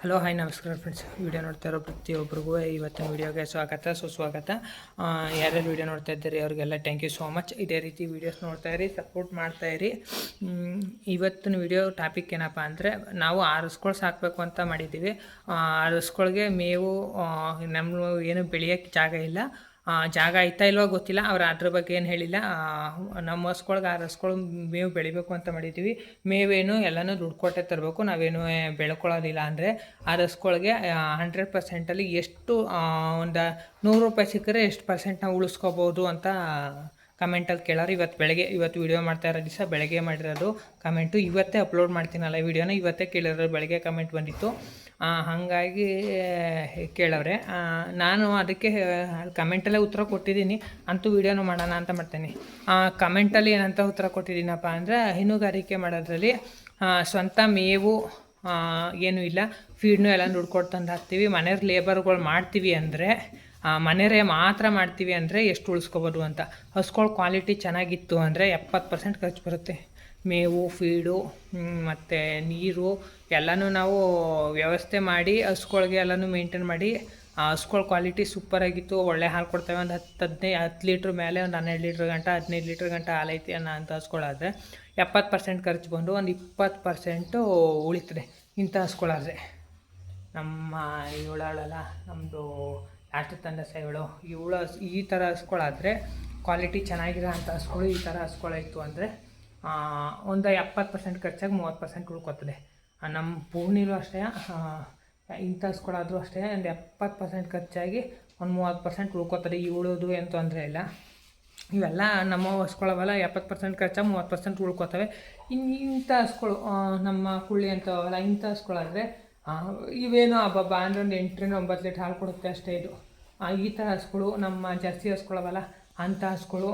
Hello hi ನಮಸ್ಕಾರ friends. Video ನೋಡ್ತಾ ಇರೋ ಪ್ರತಿಯೊಬ್ಬರಿಗೂ ಇವತ್ತಿನ ವಿಡಿಯೋಗೆ ಸ್ವಾಗತ ಸುಸ್ವಾಗತ. ಯಾರ್ಯಾರು ವಿಡಿಯೋ ನೋಡ್ತಾ ಇದ್ದೀರಿ ಅವ್ರಿಗೆಲ್ಲ ಥ್ಯಾಂಕ್ ಯು ಸೋ ಮಚ್. ಇದೇ ರೀತಿ ವೀಡಿಯೋಸ್ ನೋಡ್ತಾ ಇರಿ, ಸಪೋರ್ಟ್ ಮಾಡ್ತಾಯಿರಿ. ಇವತ್ತಿನ ವಿಡಿಯೋ ಟಾಪಿಕ್ ಏನಪ್ಪ ಅಂದರೆ, ನಾವು ಹಸುಗಳು ಸಾಕಬೇಕು ಅಂತ ಮಾಡಿದ್ದೀವಿ. ಹಸುಗಳಿಗೆ ಮೇವು ನಮ್ಮ ಏನು ಬೆಳೆಯೋಕ್ಕೆ ಜಾಗ ಇಲ್ಲ, ಜಾಗ ಐತಾ ಇಲ್ವೋ ಗೊತ್ತಿಲ್ಲ, ಅವ್ರು ಅದ್ರ ಬಗ್ಗೆ ಏನು ಹೇಳಿಲ್ಲ. ನಮ್ಮ ಹಸುಗಳ್ಗೆ ಹಸುಗಳು ಮೇವು ಬೆಳಿಬೇಕು ಅಂತ ಮಾಡಿದ್ದೀವಿ. ಮೇವೇನು ಎಲ್ಲನೂ ದುಡ್ಡು ಕೊಟ್ಟೆ ತರಬೇಕು, ನಾವೇನು ಬೆಳ್ಕೊಳ್ಳೋದಿಲ್ಲ. ಅಂದರೆ ಹಸುಗಳ್ಗೆ 100% ಎಷ್ಟು ಒಂದು 100 ರೂಪಾಯಿ ಸಿಕ್ಕರೆ ಎಷ್ಟು ಪರ್ಸೆಂಟ್ ನಾವು ಉಳಿಸ್ಕೋಬೋದು ಅಂತ ಕಮೆಂಟಲ್ಲಿ ಕೇಳೋರು. ಇವತ್ತು ವೀಡಿಯೋ ಮಾಡ್ತಾ ಇರೋ ದಿವಸ ಬೆಳಗ್ಗೆ ಮಾಡಿರೋದು ಕಮೆಂಟು. ಇವತ್ತೇ ಅಪ್ಲೋಡ್ ಮಾಡ್ತೀನಲ್ಲ ವೀಡಿಯೋನ, ಇವತ್ತೇ ಕೇಳಿರೋರು, ಬೆಳಗ್ಗೆ ಕಮೆಂಟ್ ಬಂದಿತ್ತು. ಹಾಗಾಗಿ ಕೇಳವ್ರೆ. ನಾನು ಅದಕ್ಕೆ ಕಮೆಂಟಲ್ಲೇ ಉತ್ತರ ಕೊಟ್ಟಿದ್ದೀನಿ, ಅಂತೂ ವೀಡಿಯೋನು ಮಾಡೋಣ ಅಂತ ಮಾಡ್ತೀನಿ. ಕಮೆಂಟಲ್ಲಿ ಏನಂತ ಉತ್ತರ ಕೊಟ್ಟಿದ್ದೀನಪ್ಪ ಅಂದರೆ, ಹೈನುಗಾರಿಕೆ ಮಾಡೋದ್ರಲ್ಲಿ ಸ್ವಂತ ಮೇವು ಏನೂ ಇಲ್ಲ, ಫೀಡ್ನು ಎಲ್ಲ ದುಡ್ಡು ಕೊಟ್ಟು ತಂದು ಹಾಕ್ತೀವಿ. ಮನೆಯವ್ರು ಲೇಬರ್ಗಳು ಮಾಡ್ತೀವಿ ಅಂದರೆ, ಮನೆಯವರೇ ಮಾತ್ರ ಮಾಡ್ತೀವಿ ಅಂದರೆ ಎಷ್ಟು ಉಳಿಸ್ಕೋಬೋದು ಅಂತ. ಹಸುಗಳು ಕ್ವಾಲಿಟಿ ಚೆನ್ನಾಗಿತ್ತು ಅಂದರೆ 70% ಖರ್ಚು ಬರುತ್ತೆ. ಮೇವು, ಫೀಡು ಮತ್ತು ನೀರು ಎಲ್ಲನೂ ನಾವು ವ್ಯವಸ್ಥೆ ಮಾಡಿ ಹಸುಗಳ್ಗೆ ಎಲ್ಲನೂ ಮೇಂಟೈನ್ ಮಾಡಿ, ಹಸುಗಳ ಕ್ವಾಲಿಟಿ ಸೂಪರಾಗಿತ್ತು, ಒಳ್ಳೆ ಹಾಲು ಕೊಡ್ತೇವೆ. ಒಂದು 10 ಲೀಟ್ರ್ ಮೇಲೆ ಒಂದು 12 ಲೀಟ್ರ್ ಗಂಟ 15 ಲೀಟ್ರ್ ಗಂಟ ಹಾಲು ಐತಿ ಅನ್ನೋ ಅಂಥ ಹಸುಗಳಾದರೆ 70% ಖರ್ಚು ಬಂದು ಒಂದು 20% ಉಳಿತದೆ ಇಂಥ ಹಸುಗಳಾದರೆ. ನಮ್ಮ ಇವಳಲ್ಲ, ನಮ್ಮದು ಲಾಸ್ಟ್ ತಂದೆ ಇವಳು ಈ ಥರ ಹಸುಗಳಾದರೆ, ಕ್ವಾಲಿಟಿ ಚೆನ್ನಾಗಿರೋ ಅಂಥ ಹಸುಗಳು ಈ ಥರ ಹಸುಗಳಾಯಿತು ಅಂದರೆ ಒಂದು 70% ಖರ್ಚಾಗಿ 30% ಉಳ್ಕೊತದೆ. ನಮ್ಮ ಪೂರ್ಣಿಲೂ ಅಷ್ಟೇ, ಇಂಥ ಹಸುಗಳಾದರೂ ಅಷ್ಟೇ ಒಂದು 70% ಖರ್ಚಾಗಿ ಒಂದು 30% ಉಳ್ಕೊತದೆ. ಉಳೋದು ಏನು ತೊಂದರೆ ಇಲ್ಲ. ಇವೆಲ್ಲ ನಮ್ಮ ಹಸುಗಳವಲ್ಲ, 70% ಖರ್ಚಾಗಿ 30% ಉಳ್ಕೊತವೆ. ಇಂಥ ಹಸುಗಳು ನಮ್ಮ ಕುಳ್ಳಿ ಅಂತವಲ್ಲ, ಇಂಥ ಹಸುಗಳಾದರೆ ಇವೇನು ಹಬ್ಬ ಅಂದರೆ ಒಂದು 8-9 ಲೀಟ್ರ್ ಹಾಲು ಕೊಡುತ್ತೆ ಅಷ್ಟೇ. ಇದು ಈ ಥರ ಹಸುಗಳು ನಮ್ಮ ಜರ್ಸಿ ಹಸುಗಳವಲ್ಲ, ಅಂಥ ಹಸುಗಳು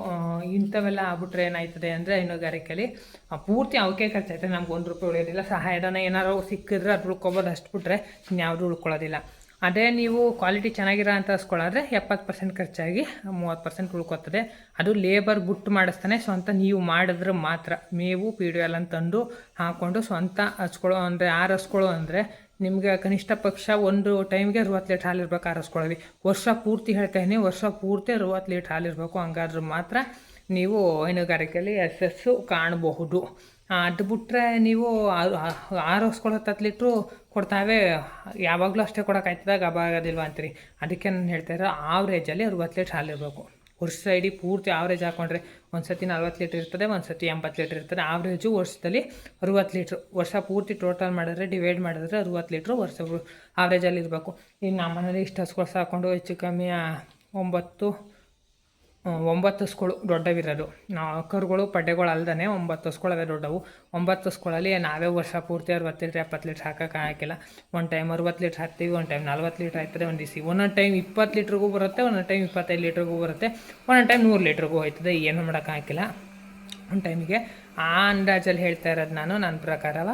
ಇಂಥವೆಲ್ಲ ಆಗ್ಬಿಟ್ರೆ ಏನಾಯ್ತದೆ ಅಂದರೆ, ಹೈನುಗಾರಿಕೆಯಲ್ಲಿ ಪೂರ್ತಿ ಅವಕ್ಕೆ ಖರ್ಚಾಯ್ತದೆ, ನಮ್ಗೆ 1 ರೂಪಾಯಿ ಉಳಿಯೋದಿಲ್ಲ. ಸಹಾಯಧನ ಏನಾರು ಸಿಕ್ಕಿದ್ರೆ ಅದು ಉಳ್ಕೊಬೋದು, ಅಷ್ಟು ಬಿಟ್ರೆ ಇನ್ಯಾವುದೂ ಉಳ್ಕೊಳ್ಳೋದಿಲ್ಲ. ಅದೇ ನೀವು ಕ್ವಾಲಿಟಿ ಚೆನ್ನಾಗಿರೋ ಅಂಥ ಹಸುಗಳಾದರೆ 70% ಖರ್ಚಾಗಿ 30% ಉಳ್ಕೊತದೆ. ಅದು ಲೇಬರ್ ಬಿಟ್ಟು ಮಾಡಿಸ್ತಾನೆ, ಸ್ವಂತ ನೀವು ಮಾಡಿದ್ರೆ ಮಾತ್ರ. ಮೇವು ಪೀಡು ಎಲ್ಲ ತಂದು ಹಾಕ್ಕೊಂಡು ಸ್ವಂತ ಹಸುಗಳು ಅಂದರೆ 6 ಹಸುಗಳು ಅಂದರೆ ನಿಮಗೆ ಕನಿಷ್ಠ ಪಕ್ಷ ಒಂದು ಟೈಮ್ಗೆ 60 ಲೀಟ್ರ್ ಹಾಲು ಇರ್ಬೇಕು. ಆರಿಸ್ಕೊಳ್ಳಿ, ವರ್ಷ ಪೂರ್ತಿ ಹೇಳ್ತಾಯಿದ್ದೀನಿ, ವರ್ಷ ಪೂರ್ತಿ 60 ಲೀಟ್ರ್ ಹಾಲು ಇರಬೇಕು. ಹಂಗಾದ್ರೆ ಮಾತ್ರ ನೀವು ಹೈನುಗಾರಿಕೆಯಲ್ಲಿ ಯಶಸ್ಸು ಕಾಣಬಹುದು. ಅದು ಬಿಟ್ಟರೆ ನೀವು 6 ಹಸುಗಳು 10 ಲೀಟ್ರು ಕೊಡ್ತಾವೆ, ಯಾವಾಗಲೂ ಅಷ್ಟೇ ಕೊಡೋಕ್ಕಾಯ್ತದ, ಗಬ ಆಗೋದಿಲ್ವ ಅಂತೀರಿ. ಅದಕ್ಕೆ ನಾನು ಹೇಳ್ತಾ ಇರೋ ಆವ್ರೇಜಲ್ಲಿ 60 ಲೀಟ್ರ್ ಹಾಲು ಇರಬೇಕು. ವರ್ಷ ಇಡೀ ಪೂರ್ತಿ ಆವ್ರೇಜ್ ಹಾಕ್ಕೊಂಡ್ರೆ ಒಂದು ಸತಿ 40 ಲೀಟ್ರ್ ಇರ್ತದೆ, ಒಂದು ಸತಿ 80 ಲೀಟ್ರ್ ಇರ್ತದೆ. ಆವ್ರೇಜು ವರ್ಷದಲ್ಲಿ 60 ಲೀಟ್ರ್. ವರ್ಷ ಪೂರ್ತಿ ಟೋಟಲ್ ಮಾಡಿದ್ರೆ, ಡಿವೈಡ್ ಮಾಡಿದ್ರೆ 60 ಲೀಟ್ರ್ ವರ್ಷ ಆವ್ರೇಜಲ್ಲಿ ಇರಬೇಕು. ಇನ್ನು ನಮ್ಮ ಮನೇಲಿ ಇಷ್ಟು ಹಸುಗಳು ಸಾಕೊಂಡು ಹೆಚ್ಚು ಕಮ್ಮಿ 9 ಹಸುಗಳು ದೊಡ್ಡವಿರೋದು. ಕರುಗಳು ಪಡ್ಡೆಗಳು ಅಲ್ದೇ 9 ಹಸುಗಳವೆ ದೊಡ್ಡವು. 9 ಹಸುಗಳಲ್ಲಿ ನಾವೇ ವರ್ಷ ಪೂರ್ತಿ 60 ಲೀಟ್ರ್ 70 ಲೀಟ್ರ್ ಹಾಕೋಕೆ ಹಾಕಿಲ್ಲ. ಒಂದು ಟೈಮ್ 60 ಲೀಟ್ರ್ ಹಾಕ್ತೀವಿ, ಒಂದು ಟೈಮ್ 40 ಲೀಟ್ರ್ ಆಯ್ತದೆ ಒಂದು ದಿವಸ. ಒಂದೊಂದು ಟೈಮ್ 20 ಲೀಟ್ರಿಗೂ ಬರುತ್ತೆ, ಒಂದೊಂದು ಟೈಮ್ 25 ಲೀಟ್ರಿಗೂ ಬರುತ್ತೆ, ಒಂದೊಂದು ಟೈಮ್ 100 ಲೀಟ್ರಿಗೂ ಹೋಯ್ತದೆ. ಏನು ಮಾಡೋಕೆ ಹಾಕಿಲ್ಲ ಒಂದು ಟೈಮಿಗೆ. ಆ ಅಂದಾಜಲ್ಲಿ ಹೇಳ್ತಾ ಇರೋದು ನಾನು. ನನ್ನ ಪ್ರಕಾರವ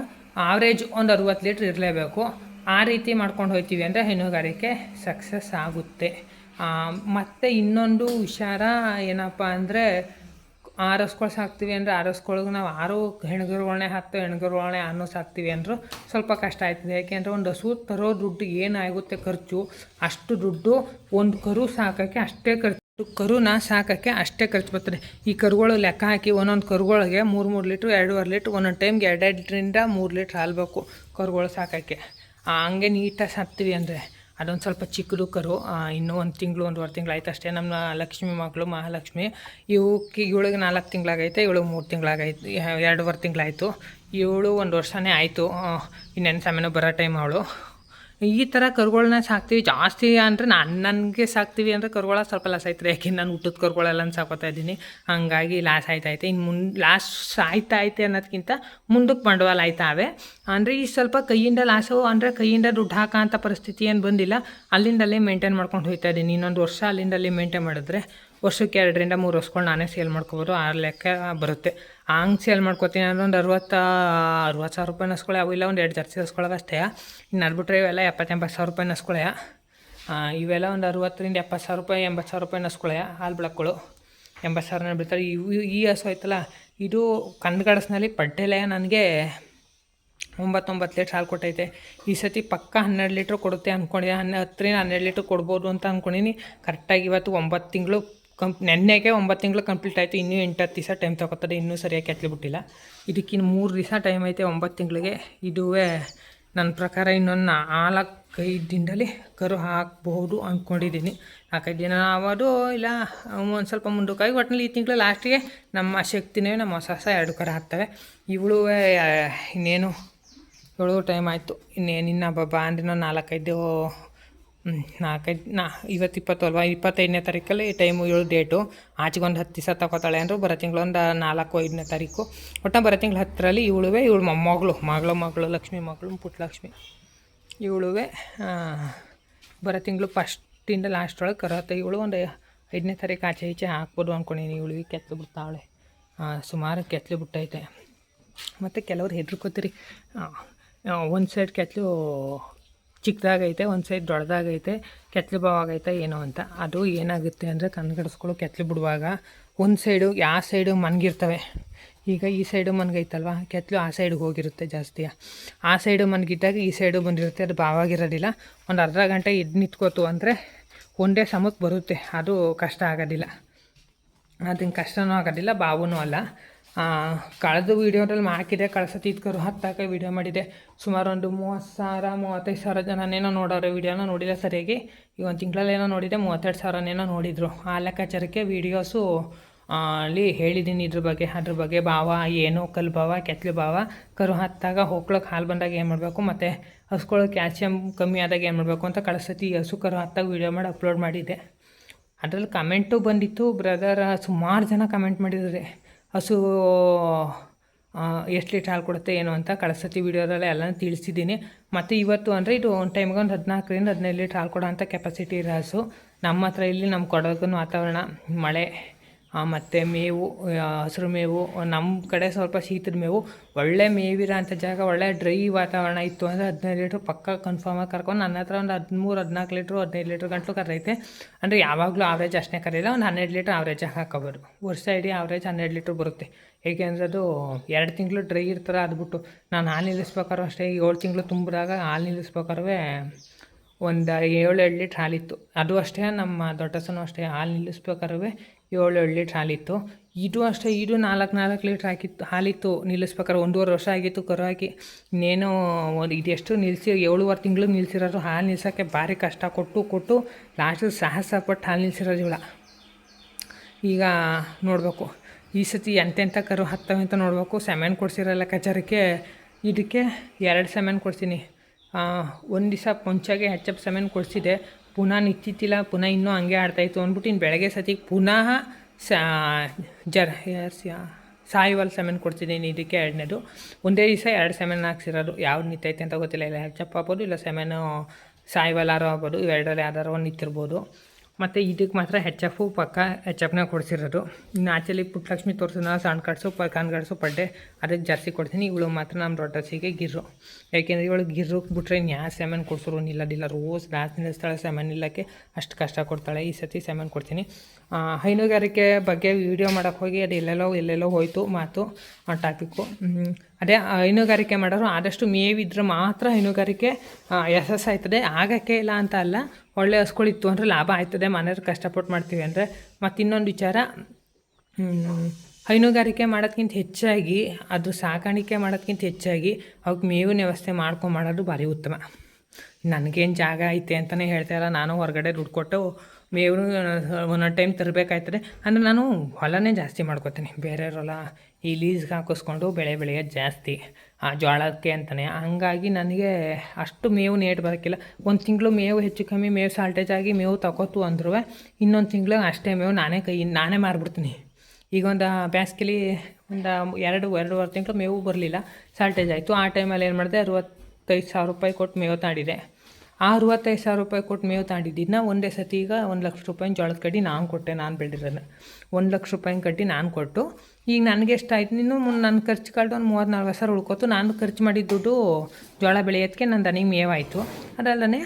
ಆವ್ರೇಜ್ ಒಂದು 60 ಲೀಟ್ರ್ ಇರಲೇಬೇಕು. ಆ ರೀತಿ ಮಾಡ್ಕೊಂಡು ಹೋಗ್ತೀವಿ ಅಂದರೆ ಹೈನುಗಾರಿಕೆ ಸಕ್ಸಸ್ ಆಗುತ್ತೆ. ಮತ್ತು ಇನ್ನೊಂದು ವಿಚಾರ ಏನಪ್ಪ ಅಂದರೆ, 6 ಹಸುಗಳು ಸಾಕ್ತೀವಿ ಅಂದರೆ 6 ಹಸುಗಳ್ಗೆ ನಾವು 6 ಹೆಣ್ಗರುಗಳನ್ನೇ ಹಾಕ್ತೇವೆ, ಹೆಣ್ಗರುಗಳನ್ನೇ ಅನ್ನೋ ಸಾಕ್ತೀವಿ ಅಂದರೂ ಸ್ವಲ್ಪ ಕಷ್ಟ ಆಯ್ತದೆ. ಯಾಕೆಂದರೆ ಒಂದು ಹಸು ತರೋ ದುಡ್ಡು ಏನಾಗುತ್ತೆ ಖರ್ಚು, ಅಷ್ಟು ದುಡ್ಡು ಒಂದು ಕರು ಸಾಕೋಕ್ಕೆ ಅಷ್ಟೇ ಖರ್ಚು. ಕರುನ ಸಾಕೋಕ್ಕೆ ಅಷ್ಟೇ ಖರ್ಚು ಬರ್ತದೆ. ಈ ಕರುಗಳು ಲೆಕ್ಕ ಹಾಕಿ ಒಂದೊಂದು ಕರುಗಳಿಗೆ 3 ಲೀಟ್ರ್ 2.5 ಲೀಟ್ರ್, ಒಂದೊಂದು ಟೈಮ್ಗೆ 2 3 ಲೀಟ್ರ್ ಹಾಲು ಬೇಕು ಕರುಗಳು ಸಾಕೋಕ್ಕೆ. ಹಂಗೆ ನೀಟಾಗಿ ಸಾಕ್ತೀವಿ ಅಂದರೆ ಅದೊಂದು ಸ್ವಲ್ಪ ಚಿಕ್ಕದು ಕರು. ಇನ್ನೂ 1 ತಿಂಗಳು 1.5 ತಿಂಗಳು ಆಯ್ತು ಅಷ್ಟೇ. ನಮ್ಮ ಲಕ್ಷ್ಮಿ ಮಗಳು ಮಹಾಲಕ್ಷ್ಮಿ, ಇವಳಿಗೆ 4 ತಿಂಗಳಾಗೈತೆ, ಇವಳಿಗೆ 3 ತಿಂಗಳಾಗೈತೆ, 2.5 ತಿಂಗಳಾಯಿತು. ಇವಳು 1 ವರ್ಷನೇ ಆಯಿತು, ಇನ್ನೇನು ಸಮಯನೂ ಬರೋ ಟೈಮ್ ಅವಳು. ಈ ಥರ ಕರುಗಳನ್ನ ಸಾಕ್ತೀವಿ ಜಾಸ್ತಿ. ಅಂದರೆ ನನಗೆ ಸಾಕ್ತೀವಿ ಅಂದರೆ ಕರುಗಳ ಸ್ವಲ್ಪ ಲಾಸ್ ಆಯ್ತದೆ, ಯಾಕೆಂದ್ರೆ ನಾನು ಹುಟ್ಟದ ಕರುಗಳೆಲ್ಲ ಸಾಕೋತಾ ಇದ್ದೀನಿ, ಹಾಗಾಗಿ ಲಾಸ್ ಆಯ್ತೈತೆ. ಇನ್ನು ಲಾಸ್ ಆಯ್ತೈತೆ ಅನ್ನೋದಕ್ಕಿಂತ ಮುಂದಕ್ಕೆ ಬಂಡವಾಳ ಆಯ್ತಾವೆ. ಅಂದರೆ ಈ ಸ್ವಲ್ಪ ಕೈಯಿಂದ ಲಾಸು, ಅಂದರೆ ಕೈಯಿಂದ ದುಡ್ಡು ಹಾಕೋಂಥ ಪರಿಸ್ಥಿತಿ ಏನು ಬಂದಿಲ್ಲ. ಅಲ್ಲಿಂದಲ್ಲೇ ಮೇಂಟೈನ್ ಮಾಡ್ಕೊಂಡು ಹೋಗ್ತಾ ಇದ್ದೀನಿ. ಇನ್ನೊಂದು ವರ್ಷ ಅಲ್ಲಿಂದಲ್ಲೇ ಮೇಂಟೈನ್ ಮಾಡಿದ್ರೆ ವರ್ಷಕ್ಕೆ 2-3 ಹಸುಗಳು ನಾನೇ ಸೇಲ್ ಮಾಡ್ಕೊಬೋದು, ಆ ಲೆಕ್ಕ ಬರುತ್ತೆ. ಹಂಗೆ ಸೇಲ್ ಮಾಡ್ಕೊತೀನಿ ಅಂದರೆ ಒಂದು 60,000 ರೂಪಾಯಿ ಹಸುಗಳು ಯಾವ ಇಲ್ಲ, ಒಂದು 2 ಜರ್ಸಿ ಹಸುಗಳವೆ ಅಷ್ಟೇ. ಇನ್ನು ಅದು ಬಿಟ್ಟರೆ ಇವೆಲ್ಲ 70,000-80,000 ರೂಪಾಯಿ ಹಸುಗಳೇ. ಇವೆಲ್ಲ ಒಂದು 60,000-70,000 ರೂಪಾಯಿ 80,000 ರೂಪಾಯಿ ಹಸುಗಳೇ. ಹಾಲು ಬೆಳಕುಗಳು 80,000 ಬಿಡ್ತಾರೆ. ಈ ಹಸು ಆಯ್ತಲ್ಲ, ಇದು ಕನ್ಗಡಸ್ನಲ್ಲಿ ಪಡ್ಡೆಲೆ ನನಗೆ 9 ಲೀಟ್ರ್ ಹಾಲು ಕೊಟ್ಟೈತೆ. ಈ ಸತಿ ಪಕ್ಕ 12 ಲೀಟ್ರ್ ಕೊಡುತ್ತೆ ಅಂದ್ಕೊಂಡಿದ್ದೆ. 10-12 ಲೀಟ್ರ್ ಕೊಡ್ಬೋದು ಅಂತ ಅಂದ್ಕೊಂಡಿನಿ. ಕರೆಕ್ಟಾಗಿ ಇವತ್ತು 9 ತಿಂಗಳು ನೆನ್ನೆಗೆ 9 ತಿಂಗಳು ಕಂಪ್ಲೀಟ್ ಆಯಿತು. ಇನ್ನೂ 8-10 ದಿವಸ ಟೈಮ್ ತೊಗೊತದೆ. ಇನ್ನೂ ಸರಿಯಾಗಿ ಕೆತ್ತಲು ಬಿಟ್ಟಿಲ್ಲ. ಇದಕ್ಕಿನ್ನು 3 ದಿವಸ ಟೈಮ್ ಐತೆ 9 ತಿಂಗಳಿಗೆ. ಇದುವೇ ನನ್ನ ಪ್ರಕಾರ ಇನ್ನೊಂದು 4-5 ದಿನದಲ್ಲಿ ಕರು ಹಾಕ್ಬೋದು ಅಂದ್ಕೊಂಡಿದ್ದೀನಿ. 4-5 ದಿನ ಆಗೋದು ಇಲ್ಲ ಒಂದು ಸ್ವಲ್ಪ ಮುಂದಕ್ಕಾಗಿ. ಒಟ್ಟಿನಲ್ಲಿ ಈ ತಿಂಗಳು ಲಾಸ್ಟಿಗೆ ನಮ್ಮ ಶಕ್ತಿನೇ ನಮ್ಮ ಹೊಸ 2 ಕರು ಹಾಕ್ತವೆ. ಇವಳು ಇನ್ನೇನು ಇವಳು ಟೈಮ್ ಆಯಿತು. ಇನ್ನೇನಿನ್ನ ಹಬ್ಬ ಅಂದರೆ ನಾವು 4-5 ಇವತ್ತು 20 ಅಲ್ವಾ, 25ನೇ ತಾರೀಕಲ್ಲಿ ಟೈಮು ಇವಳು ಡೇಟು. ಆಚೆಗೊಂದು 10 ದಿವಸ ತಗೋತಾಳೆ ಅಂದರು. ಬರೋ ತಿಂಗಳೊಂದು 4-5ನೇ ತಾರೀಕು. ಒಟ್ಟು ಬರೋ ತಿಂಗಳು 10ರಲ್ಲಿ ಇವಳು ಮಗಳು ಲಕ್ಷ್ಮಿ ಮಗಳು ಪುಟ್ಟಲಕ್ಷ್ಮಿ ಇವಳುವೆ ಬರೋ ತಿಂಗಳು ಫಸ್ಟಿಂದ ಲಾಸ್ಟ್ ಒಳಗೆ ಕರತ್ತೆ. ಇವಳು ಒಂದು 5ನೇ ತಾರೀಕು ಆಚೆ ಈಚೆ ಹಾಕ್ಬೋದು ಅಂದ್ಕೊಂಡಿನಿ. ಇವಳಿಗೆ ಕೆತ್ತಲು ಬಿಡ್ತಾವಳೆ, ಸುಮಾರು ಕೆತ್ತಲು ಬಿಟ್ಟೈತೆ. ಮತ್ತು ಕೆಲವ್ರು ಹೆದ್ರುಕೋತೀರಿ, ಒಂದು ಸೈಡ್ ಕೆತ್ತಲು ಚಿಕ್ಕದಾಗೈತೆ, ಒಂದು ಸೈಡ್ ದೊಡ್ಡದಾಗೈತೆ, ಕೆತ್ತಲು ಭಾವಾಗೈತೆ ಏನೋ ಅಂತ. ಅದು ಏನಾಗುತ್ತೆ ಅಂದರೆ ಕಣ್ಗಡಿಸ್ಕೊಳ್ಳೋ ಕೆತ್ತಲು ಬಿಡುವಾಗ ಒಂದು ಸೈಡು ಯಾವ ಸೈಡು ಮನ್ಗಿರ್ತವೆ. ಈಗ ಈ ಸೈಡು ಮನ್ಗೈತಲ್ವ, ಕೆತ್ತಲು ಆ ಸೈಡಿಗೆ ಹೋಗಿರುತ್ತೆ ಜಾಸ್ತಿ. ಆ ಸೈಡು ಮನ್ಗಿದ್ದಾಗ ಈ ಸೈಡು ಬಂದಿರುತ್ತೆ, ಅದು ಭಾವಾಗಿರೋದಿಲ್ಲ. ಒಂದು ಅರ್ಧ ಗಂಟೆ ಎದ್ದು ನಿಂತ್ಕೋತು ಅಂದರೆ ಒಂದೇ ಸಮಕ್ಕೆ ಬರುತ್ತೆ. ಅದು ಕಷ್ಟ ಆಗೋದಿಲ್ಲ, ಅದನ್ನು ಕಷ್ಟನೂ ಆಗೋದಿಲ್ಲ, ಬಾವೂ ಅಲ್ಲ. ಕಳೆದ ವೀಡಿಯೋದಲ್ಲಿ ಹಾಕಿದೆ. ಕಳ್ಸತಿ ಕರು ಹತ್ತಾಕ ವೀಡಿಯೋ ಮಾಡಿದೆ. ಸುಮಾರು ಒಂದು 30,000-35,000 ಜನನೇನೋ ನೋಡೋರು. ವೀಡಿಯೋನ ನೋಡಿಲ್ಲ ಸರಿಯಾಗಿ. ಈಗ ಒಂದು ತಿಂಗಳಲ್ಲೇನೋ ನೋಡಿದೆ, 32,000 ನೋಡಿದರು. ಆ ಲೆಕ್ಕಾಚಾರಕ್ಕೆ ವೀಡಿಯೋಸು ಅಲ್ಲಿ ಹೇಳಿದ್ದೀನಿ ಅದ್ರ ಬಗ್ಗೆ ಭಾವ ಏನು, ಕಲ್ಲು ಭಾವ, ಕೆತ್ತಲು ಭಾವ, ಕರು ಹತ್ತಾಗ ಹೋಗ್ಳಕ್ಕೆ ಹಾಲು ಬಂದಾಗ ಏನು ಮಾಡಬೇಕು, ಮತ್ತು ಹಸ್ಕೊಳ್ಳೋಕೆ ಕ್ಯಾಲ್ಸಿಯಮ್ ಕಮ್ಮಿ ಆದಾಗ ಏನು ಮಾಡಬೇಕು ಅಂತ ಕಳ್ಸತಿ ಹಸು ಕರು ಹತ್ತಾಗ ವೀಡಿಯೋ ಮಾಡಿ ಅಪ್ಲೋಡ್ ಮಾಡಿದ್ದೆ. ಅದರಲ್ಲಿ ಕಮೆಂಟು ಬಂದಿತ್ತು. ಬ್ರದರ್ ಸುಮಾರು ಜನ ಕಮೆಂಟ್ ಮಾಡಿದ್ದಾರೆ, ಹಸು ಎಷ್ಟು ಲೀಟ್ರ್ ಹಾಲು ಕೊಡುತ್ತೆ ಏನು ಅಂತ. ಕಳ್ಸತಿ ವೀಡಿಯೋದಲ್ಲೇ ಎಲ್ಲನೂ ತಿಳಿಸಿದ್ದೀನಿ. ಮತ್ತು ಇವತ್ತು ಅಂದರೆ ಇದು ಒಂದು ಟೈಮ್ಗೆ ಒಂದು 14-15 ಲೀಟ್ರ್ ಹಾಲು ಕೊಡೋ ಅಂಥ ಕೆಪಾಸಿಟಿ ಇರೋ ಹಸು. ನಮ್ಮ ಹತ್ರ ಇಲ್ಲಿ ನಮ್ಮ ಕೊಡಗಿನ ವಾತಾವರಣ ಮಳೆ ಮತ್ತು ಮೇವು, ಹಸಿರು ಮೇವು, ನಮ್ಮ ಕಡೆ ಸ್ವಲ್ಪ ಶೀತದ ಮೇವು, ಒಳ್ಳೆ ಮೇವಿರೋ ಅಂಥ ಜಾಗ, ಒಳ್ಳೆ ಡ್ರೈ ವಾತಾವರಣ ಇತ್ತು ಅಂದರೆ 15 ಲೀಟ್ರ್ ಪಕ್ಕ ಕನ್ಫರ್ಮಾಗಿ ಕರ್ಕೊಂಡು. ನನ್ನ ಹತ್ರ ಒಂದು 13-14 ಲೀಟ್ರು 15 ಲೀಟ್ರ್ ಗಂಟಲು ಕರೈತೆ. ಅಂದರೆ ಯಾವಾಗಲೂ ಆವ್ರೇಜ್ ಅಷ್ಟೇ ಕರೆಯಿಲ್ಲ, ಒಂದು 12 ಲೀಟ್ರ್ ಆವ್ರೇಜಾಗಿ ಹಾಕೋಬೋದು. ವರ್ಷ ಇಡೀ ಆವ್ರೇಜ್ 12 ಲೀಟ್ರ್ ಬರುತ್ತೆ. ಏಕೆಂದರೆ ಅದು 2 ತಿಂಗಳು ಡ್ರೈ ಇರ್ತಾರೆ. ಅದ್ಬಿಟ್ಟು ನಾನು ಹಾಲು ನಿಲ್ಲಿಸ್ಬೇಕಾದ್ರೂ ಅಷ್ಟೇ. 7 ತಿಂಗಳು ತುಂಬಿದಾಗ ಹಾಲು ನಿಲ್ಲಿಸ್ಬೇಕಾದ್ರೂ ಒಂದು 7-8 ಲೀಟ್ರ್ ಹಾಲಿತ್ತು. ಅದು ಅಷ್ಟೇ, ನಮ್ಮ ದೊಡ್ಡಸನೂ ಅಷ್ಟೇ. ಹಾಲು ನಿಲ್ಲಿಸ್ಬೇಕಾದ್ರೂ 7-8 ಲೀಟ್ರ್ ಹಾಲಿತ್ತು. ಇದು ಅಷ್ಟೇ, ಇದು 4 ಲೀಟ್ರ್ ಹಾಲಿತ್ತು ನಿಲ್ಲಿಸ್ಬೇಕಾದ್ರೆ. 1.5 ವರ್ಷ ಆಗಿತ್ತು ಕರು ಹಾಕಿ. ಇನ್ನೇನು ಇದೆಷ್ಟು ನಿಲ್ಲಿಸಿ 7.5 ತಿಂಗಳು ನಿಲ್ಲಿಸಿರೋದು. ಹಾಲು ನಿಲ್ಸೋಕ್ಕೆ ಭಾರಿ ಕಷ್ಟ ಕೊಟ್ಟು ಲಾಸ್ಟಿಗೆ ಸಾಹಸಪಟ್ಟು ಹಾಲು ನಿಲ್ಲಿಸಿರೋದು ಇವಳ. ಈಗ ನೋಡಬೇಕು ಈ ಸತಿ ಎಂತೆಂಥ ಕರು ಹತ್ತವೆ ಅಂತ ನೋಡಬೇಕು. ಸೆಮೆನ್ ಕೊಡಿಸಿರೋ ಲೆಕ್ಕಾಚಾರಕ್ಕೆ ಇದಕ್ಕೆ 2 ಸೆಮೆನ್ ಕೊಡ್ತೀನಿ. ಒಂದು ದಿವಸ ಮುಂಚಾಗೆ ಹೆಚ್ಚಪ್ ಸೆಮೆನ್ ಕೊಡಿಸಿದೆ. ಪುನಃ ನಿಂತಿತ್ತಿಲ್ಲ, ಪುನಃ ಇನ್ನೂ ಹಂಗೆ ಆಡ್ತಾಯಿತ್ತು ಅಂದ್ಬಿಟ್ಟು ಇನ್ನು ಬೆಳಗ್ಗೆ ಸತಿಗೆ ಪುನಃ ಸಾಯಿವಾಲ್ ಸೆಮೆನ್ ಕೊಡ್ತಿದ್ದೀನಿ. ಇದಕ್ಕೆ 2ನೇದು ಒಂದೇ ದಿವಸ 2 ಸೆಮೆನ್ ಹಾಕ್ಸಿರೋದು. ಯಾವ್ದು ನಿಂತೈತೆ ಅಂತ ಗೊತ್ತಿಲ್ಲ. ಇಲ್ಲ ಹೆಚ್ಚಪ್ ಆಗ್ಬೋದು, ಇಲ್ಲ ಸೆಮೆನು ಸಾಯಿವಾಲಾರು ಆಗ್ಬೋದು. ಇವೆರಡರಲ್ಲಿ ಯಾವ್ದಾರು ಒಂದು ನಿಂತಿರ್ಬೋದು. ಮತ್ತು ಇದಕ್ಕೆ ಮಾತ್ರ ಹೆಚ್ಚಪ್ಪು ಪಕ್ಕ ಹೆಚ್ಚಪ್ಪನ್ನ ಕೊಡಿಸಿರೋದು. ಇನ್ನು ಆಚೆಲಿ ಪುಟ್ಟಲಕ್ಷ್ಮಿ ತೋರಿಸಿದ ಸಣ್ಣ ಕಟ್ಸು ಕಾನ್ಗಡ್ಸು ಪಡ್ಡೆ ಅದಕ್ಕೆ ಜಾಸ್ತಿ ಕೊಡ್ತೀನಿ. ಇವಳು ಮಾತ್ರ ನಮ್ಮ ದೊಡ್ಡ ಹಸಿಗೆ ಗಿರ್ರು. ಯಾಕೆಂದರೆ ಇವಳು ಗಿರ್ರಕ್ಕೆ ಬಿಟ್ರೆ ಇನ್ಯಾವ ಸೆಮೆನ್ ಕೊಡ್ಸೋರು ನಿಲ್ಲೋದಿಲ್ಲ. ರೋಸ್ ಲಾಸ್ಟ್ ನಿಲ್ಲಿಸ್ತಾಳೆ ಸೆಮೆನ್ ನಿಲ್ಲಕ್ಕೆ, ಅಷ್ಟು ಕಷ್ಟ ಕೊಡ್ತಾಳೆ. ಈ ಸತಿ ಸೆಮೆನ್ ಕೊಡ್ತೀನಿ. ಹೈನುಗಾರಿಕೆ ಬಗ್ಗೆ ವೀಡಿಯೋ ಮಾಡೋಕ್ಕೆ ಹೋಗಿ ಅದು ಎಲ್ಲೆಲ್ಲೋ ಹೋಯಿತು ಮಾತು ಟಾಪಿಕ್ಕು. ಅದೇ ಹೈನುಗಾರಿಕೆ ಮಾಡೋರು ಆದಷ್ಟು ಮೇವಿದ್ರೆ ಮಾತ್ರ ಹೈನುಗಾರಿಕೆ ಯಶಸ್ಸಾಯ್ತದೆ. ಆಗೋಕ್ಕೆ ಇಲ್ಲ ಅಂತ ಅಲ್ಲ, ಒಳ್ಳೆ ಹಸ್ಗಳಿತ್ತು ಅಂದರೆ ಲಾಭ ಆಯ್ತದೆ. ಮನೆಯವ್ರು ಕಷ್ಟಪಟ್ಟು ಮಾಡ್ತೀವಿ ಅಂದರೆ. ಮತ್ತು ಇನ್ನೊಂದು ವಿಚಾರ, ಹೈನುಗಾರಿಕೆ ಮಾಡೋದ್ಕಿಂತ ಹೆಚ್ಚಾಗಿ ಅದು ಸಾಕಾಣಿಕೆ ಮಾಡೋದ್ಕಿಂತ ಹೆಚ್ಚಾಗಿ ಅವಕ್ಕೆ ಮೇವಿನ ವ್ಯವಸ್ಥೆ ಮಾಡೋದು ಭಾರಿ ಉತ್ತಮ. ನನಗೇನು ಜಾಗ ಐತೆ ಅಂತಲೇ ಹೇಳ್ತಾಯಿಲ್ಲ. ನಾನು ಹೊರಗಡೆ ದುಡ್ಡು ಕೊಟ್ಟು ಮೇವು ಒಂದೊಂದು ಟೈಮ್ ತರಬೇಕಾಯ್ತದೆ. ಅಂದರೆ ನಾನು ಹೊಲನೇ ಜಾಸ್ತಿ ಮಾಡ್ಕೋತೀನಿ. ಬೇರೆಯವರೆಲ್ಲ ಈ ಲೀಸ್ಗೆ ಹಾಕಿಸ್ಕೊಂಡು ಬೆಳೆಯೋದು ಜಾಸ್ತಿ ಜೋಳಕ್ಕೆ ಅಂತಲೇ. ಹಂಗಾಗಿ ನನಗೆ ಅಷ್ಟು ಮೇವು ನೇಟ್ ಬರೋಕ್ಕಿಲ್ಲ. ಒಂದು ತಿಂಗಳು ಮೇವು ಹೆಚ್ಚು ಕಮ್ಮಿ ಮೇವು ಸಾಲ್ಟೇಜ್ ಆಗಿ ಮೇವು ತಗೋತು ಅಂದ್ರೂ ಇನ್ನೊಂದು ತಿಂಗಳು ಅಷ್ಟೇ ಮೇವು ನಾನೇ ಮಾರಿಬಿಡ್ತೀನಿ. ಈಗ ಒಂದು ಬೇಸಿಗೆಲಿ ಒಂದು 2-2.5 ತಿಂಗಳು ಮೇವು ಬರಲಿಲ್ಲ, ಸಾಲ್ಟೇಜ್ ಆಯಿತು. ಆ ಟೈಮಲ್ಲಿ ಏನು ಮಾಡಿದೆ, 65,000 ರೂಪಾಯಿ ಕೊಟ್ಟು ಮೇವು ತಾಂಡಿದೆ. ಆ 65,000 ರೂಪಾಯಿ ಕೊಟ್ಟು ಮೇವು ತಾಂಡಿದ್ದನ್ನ ಒಂದೇ ಸತಿ ಈಗ 1,00,000 ರೂಪಾಯಿ ಜೋಳದ ಕಡ್ಡಿ ನಾನು ಕೊಟ್ಟೆ. ನಾನು ಬೆಳೆದಿರೋದು 1,00,000 ರೂಪಾಯಿ ಕಡ್ಡಿ ನಾನು ಕೊಟ್ಟು ಈಗ ನನಗೆ ಎಷ್ಟಾಯ್ತು, ಇನ್ನು ನನ್ನ ಖರ್ಚು ಕಳೆದು ಒಂದು 34,000 ಉಳ್ಕೋತು. ನಾನು ಖರ್ಚು ಮಾಡಿದ ದುಡ್ಡು ಜೋಳ ಬೆಳೆಯೋದಕ್ಕೆ ನನ್ನ ದನಿಗೆ ಮೇವಾಯಿತು. ಅದಲ್ಲದೆ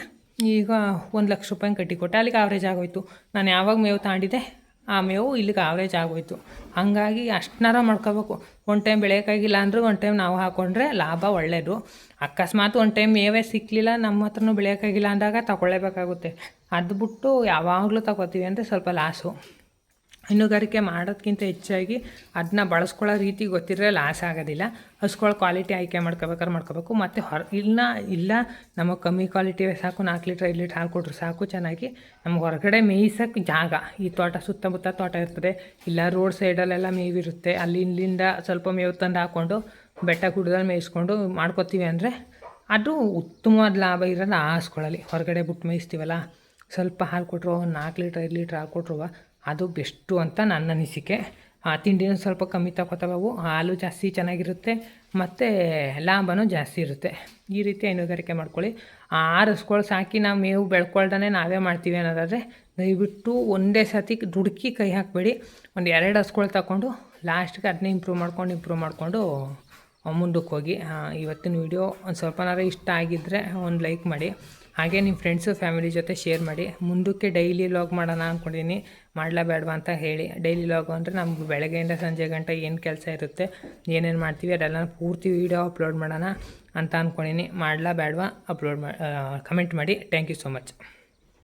ಈಗ 1,00,000 ರೂಪಾಯಿ ಕಟ್ಟಿ ಕೊಟ್ಟೆ. ಅಲ್ಲಿಗೆ ಆವ್ರೇಜ್ ಆಗೋಯ್ತು. ನಾನು ಯಾವಾಗ ಮೇವು ತಾಂಡಿದೆ ಆ ಮೇವು ಇಲ್ಲಿಗೆ ಆವ್ರೇಜ್ ಆಗೋಯ್ತು. ಹಾಗಾಗಿ ಅಷ್ಟನ್ನಾರ ಮಾಡ್ಕೋಬೇಕು. ಒಂದು ಟೈಮ್ ಬೆಳೆಯೋಕ್ಕಾಗಿಲ್ಲ ಅಂದ್ರೆ ಒಂದು ಟೈಮ್ ನಾವು ಹಾಕ್ಕೊಂಡ್ರೆ ಲಾಭ ಒಳ್ಳೆಯದು. ಅಕಸ್ಮಾತ್ ಒಂದು ಟೈಮ್ ಮೇವೇ ಸಿಕ್ಕಲಿಲ್ಲ, ನಮ್ಮ ಹತ್ರನೂ ಬೆಳೆಯೋಕ್ಕಾಗಿಲ್ಲ ಅಂದಾಗ ತಗೊಳ್ಳೇಬೇಕಾಗುತ್ತೆ. ಅದು ಬಿಟ್ಟು ಯಾವಾಗಲೂ ತಗೋತೀವಿ ಅಂದರೆ ಸ್ವಲ್ಪ ಲಾಸು. ಹೈನುಗಾರಿಕೆ ಮಾಡೋದಕ್ಕಿಂತ ಹೆಚ್ಚಾಗಿ ಅದನ್ನ ಬಳಸ್ಕೊಳ್ಳೋ ರೀತಿ ಗೊತ್ತಿದ್ರೆ ಲಾಸ್ ಆಗೋದಿಲ್ಲ. ಹಸುಗಳ ಕ್ವಾಲಿಟಿ ಆಯ್ಕೆ ಮಾಡ್ಕೋಬೇಕು. ಮತ್ತು ಇಲ್ಲ ನಮಗೆ ಕಮ್ಮಿ ಕ್ವಾಲಿಟಿವೇ ಸಾಕು, 4 ಲೀಟ್ರ್ 5 ಲೀಟ್ರ್ ಹಾಲು ಕೊಟ್ಟರು ಸಾಕು ಚೆನ್ನಾಗಿ. ನಮ್ಗೆ ಹೊರಗಡೆ ಮೇಯ್ಸೋಕ್ಕೆ ಜಾಗ, ಈ ತೋಟ ಸುತ್ತಮುತ್ತ ತೋಟ ಇರ್ತದೆ, ಇಲ್ಲ ರೋಡ್ ಸೈಡಲ್ಲೆಲ್ಲ ಮೇವಿರುತ್ತೆ, ಅಲ್ಲಿ ಇಲ್ಲಿಂದ ಸ್ವಲ್ಪ ಮೇವು ತಂದು ಹಾಕ್ಕೊಂಡು ಬೆಟ್ಟ ಗುಡ್ಡದಲ್ಲಿ ಮೇಯಿಸ್ಕೊಂಡು ಮಾಡ್ಕೋತೀವಿ ಅಂದರೆ ಅದು ಉತ್ತಮವಾದ ಲಾಭ ಇರೋದು ಆ ಹಸುಗಳಲ್ಲಿ. ಹೊರಗಡೆ ಬಿಟ್ಟು ಮೇಯಿಸ್ತೀವಲ್ಲ, ಸ್ವಲ್ಪ ಹಾಲು ಕೊಟ್ಟರು 4 ಲೀಟ್ರ್ 5 ಲೀಟ್ರ್ ಹಾಲು ಕೊಟ್ಟರು ಅದು ಬೆಸ್ಟು ಅಂತ ನನ್ನ ಅನಿಸಿಕೆ. ತಿಂಡಿನೂ ಸ್ವಲ್ಪ ಕಮ್ಮಿ ತಗೋತಾವು, ಹಾಲು ಜಾಸ್ತಿ ಚೆನ್ನಾಗಿರುತ್ತೆ ಮತ್ತು ಲಾಭನೂ ಜಾಸ್ತಿ ಇರುತ್ತೆ. ಈ ರೀತಿ ಹೈನುಗಾರಿಕೆ ಮಾಡ್ಕೊಳ್ಳಿ. 6 ಹಸುಗಳು ಸಾಕಿ ನಾವು ಮೇವು ಬೆಳ್ಕೊಳ್ದೇ ನಾವೇ ಮಾಡ್ತೀವಿ ಅನ್ನೋದಾದರೆ ದಯವಿಟ್ಟು ಒಂದೇ ಸತಿ ದುಡುಕಿ ಕೈ ಹಾಕಬೇಡಿ. ಒಂದು 2 ಹಸುಗಳು ತಗೊಂಡು ಲಾಸ್ಟ್ಗೆ ಅದನ್ನೇ ಇಂಪ್ರೂವ್ ಮಾಡಿಕೊಂಡು ಮುಂದಕ್ಕೆ ಹೋಗಿ. ಇವತ್ತಿನ ವಿಡಿಯೋ ಒಂದು ಸ್ವಲ್ಪನಾರ ಇಷ್ಟ ಆಗಿದ್ದರೆ ಒಂದು ಲೈಕ್ ಮಾಡಿ. ಹಾಗೆ ನಿಮ್ಮ ಫ್ರೆಂಡ್ಸು ಫ್ಯಾಮಿಲಿ ಜೊತೆ ಶೇರ್ ಮಾಡಿ. ಮುಂದಕ್ಕೆ ಡೈಲಿ ವ್ಲಾಗ್ ಮಾಡೋಣ ಅಂದ್ಕೊಂಡಿದ್ದೀನಿ, ಮಾಡಲೇಬೇಡವಾ ಅಂತ ಹೇಳಿ. ಡೈಲಿ ವ್ಲಾಗು ಅಂದರೆ ನಮ್ಗೆ ಬೆಳಗ್ಗೆಯಿಂದ ಸಂಜೆ ಗಂಟೆ ಏನು ಕೆಲಸ ಇರುತ್ತೆ, ಏನೇನು ಮಾಡ್ತೀವಿ ಅದೆಲ್ಲ ಪೂರ್ತಿ ವೀಡಿಯೋ ಅಪ್ಲೋಡ್ ಮಾಡೋಣ ಅಂತ ಅಂದ್ಕೊಂಡಿದ್ದೀನಿ. ಮಾಡಲೇಬೇಡವಾ ಕಮೆಂಟ್ ಮಾಡಿ. Thank you so much.